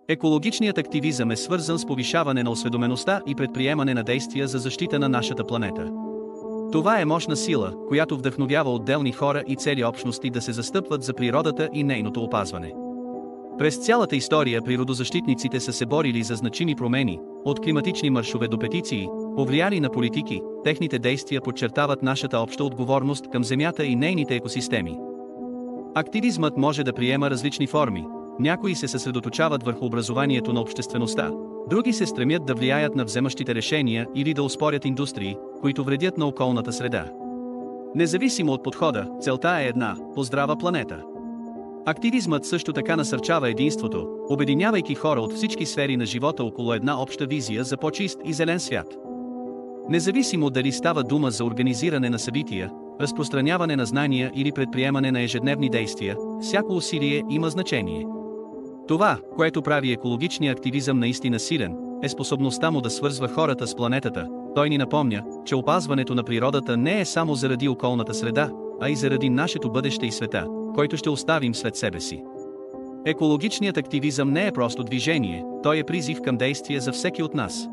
Екологичният активизъм е свързан с повишаване на осведомеността и предприемане на действия за защита на нашата планета. Това е мощна сила, която вдъхновява отделни хора и цели общности да се застъпват за природата и нейното опазване. През цялата история природозащитниците са се борили за значими промени, от климатични маршове до петиции, повлияли на политики. Техните действия подчертават нашата обща отговорност към Земята и нейните екосистеми. Активизмът може да приема различни форми. Някои се съсредоточават върху образованието на обществеността, други се стремят да влияят на вземащите решения или да оспорят индустрии, които вредят на околната среда. Независимо от подхода, целта е една – по-здрава планета. Активизмът също така насърчава единството, обединявайки хора от всички сфери на живота около една обща визия за по-чист и зелен свят. Независимо дали става дума за организиране на събития, разпространяване на знания или предприемане на ежедневни действия, всяко усилие има значение. Това, което прави екологичния активизъм наистина силен, е способността му да свързва хората с планетата. Той ни напомня, че опазването на природата не е само заради околната среда, а и заради нашето бъдеще и света, който ще оставим след себе си. Екологичният активизъм не е просто движение, той е призив към действие за всеки от нас.